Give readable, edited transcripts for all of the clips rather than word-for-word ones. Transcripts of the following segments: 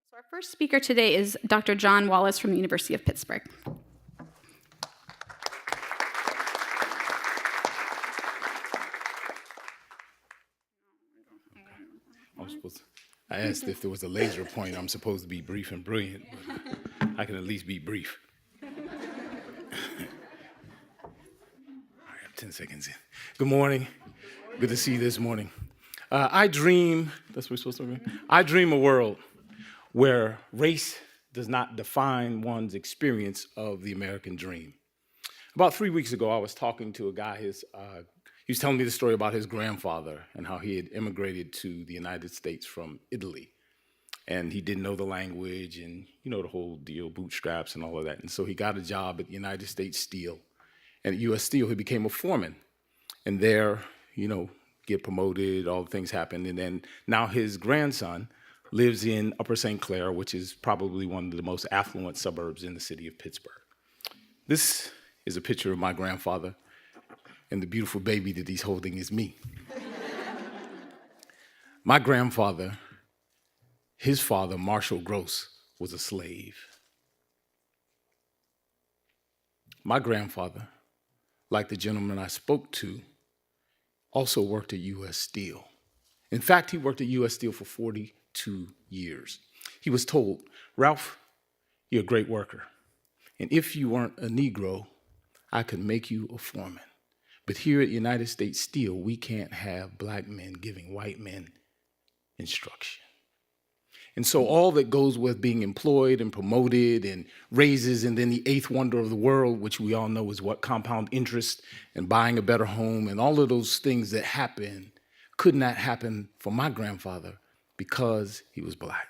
So our first speaker today is Dr. John Wallace from the University of Pittsburgh. I asked if there was a laser point. I'm supposed to be brief and brilliant, but I can at least be brief. All right, 10 seconds in. Good morning. Good to see you this morning. I dream a world where race does not define one's experience of the American dream. About 3 weeks ago, I was talking to a guy, he was telling me the story about his grandfather and how he had immigrated to the United States from Italy. And he didn't know the language and, the whole deal, bootstraps and all of that. And so he got a job at United States Steel. And at U.S. Steel, he became a foreman. And there, get promoted, all the things happened. And then now his grandson lives in Upper St. Clair, which is probably one of the most affluent suburbs in the city of Pittsburgh. This is a picture of my grandfather, and the beautiful baby that he's holding is me. My grandfather, his father, Marshall Gross, was a slave. My grandfather, like the gentleman I spoke to, also worked at U.S. Steel. In fact, he worked at U.S. Steel for 42 years. He was told, "Ralph, you're a great worker, and if you weren't a Negro, I could make you a foreman. But here at United States Steel, we can't have black men giving white men instruction." And so all that goes with being employed and promoted and raises, and then the eighth wonder of the world, which we all know is what? Compound interest and buying a better home and all of those things that happen could not happen for my grandfather because he was black.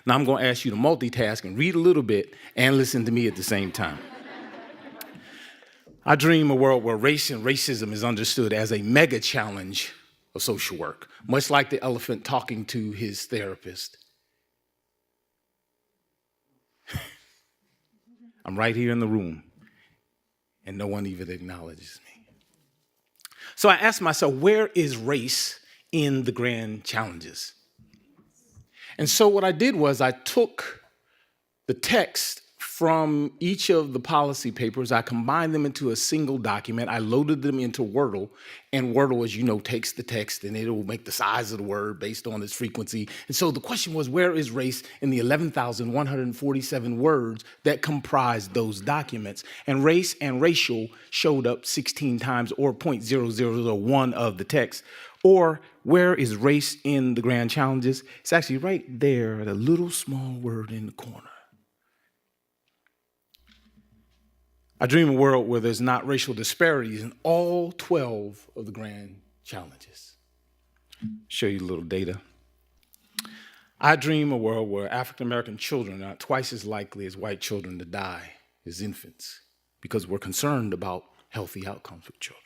Now I'm going to ask you to multitask and read a little bit and listen to me at the same time. I dream a world where race and racism is understood as a mega challenge of social work, much like the elephant talking to his therapist. I'm right here in the room, and no one even acknowledges me. So I asked myself, where is race in the grand challenges? And so what I did was I took the text from each of the policy papers, I combined them into a single document. I loaded them into Wordle, and Wordle, as you know, takes the text and it will make the size of the word based on its frequency. And so the question was, where is race in the 11,147 words that comprise those documents? And race and racial showed up 16 times, or 0.0001 of the text. Or where is race in the grand challenges? It's actually right there, the little small word in the corner. I dream a world where there's not racial disparities in all 12 of the grand challenges. Show you a little data. I dream a world where African-American children are twice as likely as white children to die as infants because we're concerned about healthy outcomes for children.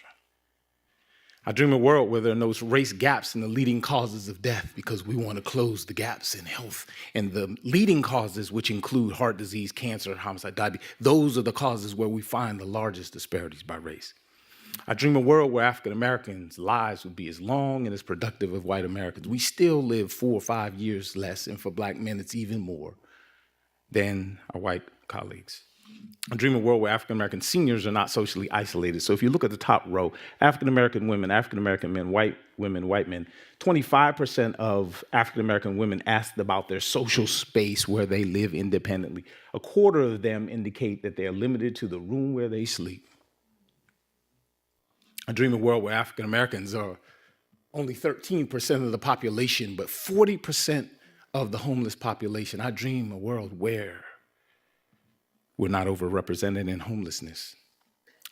I dream a world where there are no race gaps in the leading causes of death because we want to close the gaps in health. And the leading causes, which include heart disease, cancer, homicide, diabetes, those are the causes where we find the largest disparities by race. I dream a world where African Americans' lives would be as long and as productive as white Americans. We still live 4 or 5 years less, and for black men, it's even more than our white colleagues. I dream a world where African-American seniors are not socially isolated. So if you look at the top row, African-American women, African-American men, white women, white men, 25% of African-American women asked about their social space where they live independently. A quarter of them indicate that they are limited to the room where they sleep. I dream a world where African-Americans are only 13% of the population, but 40% of the homeless population. I dream a world where we're not overrepresented in homelessness.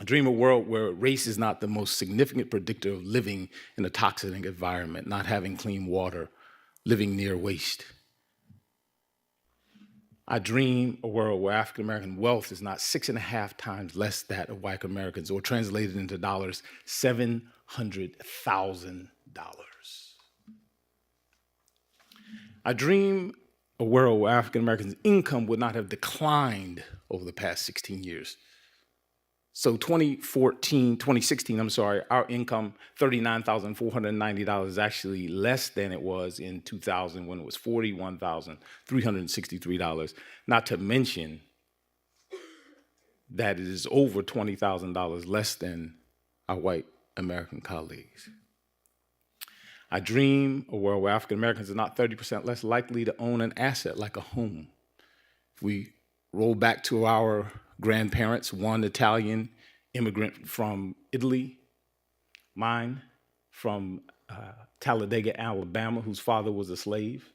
I dream a world where race is not the most significant predictor of living in a toxic environment, not having clean water, living near waste. I dream a world where African-American wealth is not 6.5 times less that of white Americans, or translated into dollars, $700,000. I dream a world where African Americans' income would not have declined over the past 16 years. So 2016, our income, $39,490, is actually less than it was in 2000 when it was $41,363. Not to mention that it is over $20,000 less than our white American colleagues. I dream a world where African Americans are not 30% less likely to own an asset like a home. If we roll back to our grandparents, one Italian immigrant from Italy, mine from Talladega, Alabama, whose father was a slave.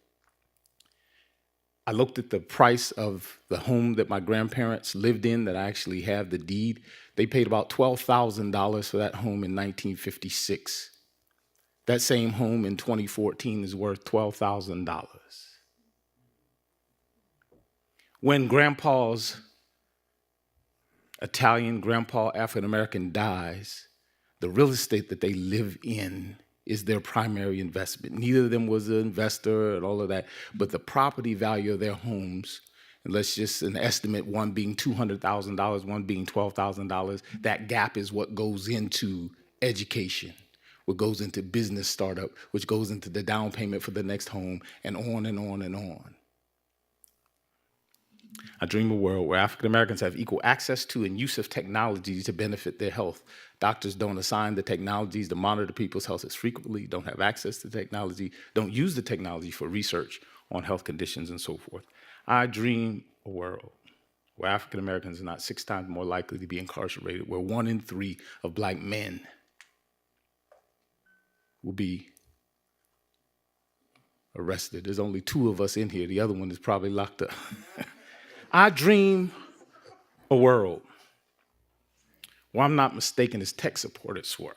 I looked at the price of the home that my grandparents lived in, that I actually have the deed. They paid about $12,000 for that home in 1956. That same home in 2014 is worth $12,000. When grandpa's Italian, grandpa African-American dies, the real estate that they live in is their primary investment. Neither of them was an investor and all of that, but the property value of their homes, and let's just an estimate, one being $200,000, one being $12,000, that gap is what goes into education, what goes into business startup, which goes into the down payment for the next home, and on and on and on. I dream a world where African Americans have equal access to and use of technology to benefit their health. Doctors don't assign the technologies to monitor people's health as frequently, don't have access to technology, don't use the technology for research on health conditions and so forth. I dream a world where African Americans are not 6 times more likely to be incarcerated, where 1 in 3 of Black men will be arrested. There's only 2 of us in here. The other one is probably locked up. I dream a world where I'm not mistaken as tech support at SSWR.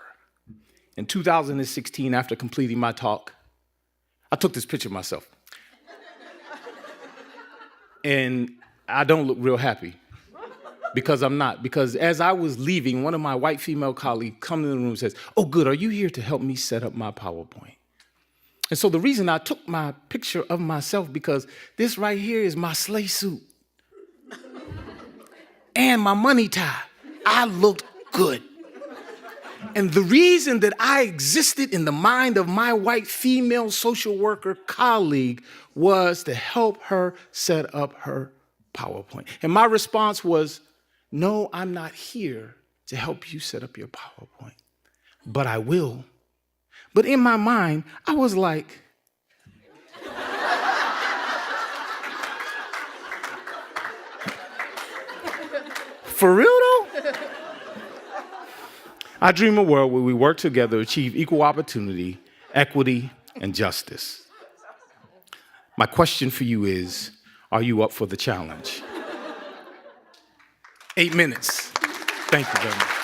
In 2016, after completing my talk, I took this picture of myself. And I don't look real happy, because I'm not. Because as I was leaving, one of my white female colleagues comes in the room and says, "Oh, good, are you here to help me set up my PowerPoint?" And so the reason I took my picture of myself, because this right here is my sleigh suit and my money tie. I looked good. And the reason that I existed in the mind of my white female social worker colleague was to help her set up her PowerPoint. And my response was, "No, I'm not here to help you set up your PowerPoint, but I will." But in my mind, I was like, for real though? I dream a world where we work together to achieve equal opportunity, equity, and justice. My question for you is, are you up for the challenge? 8 minutes. Thank you very much.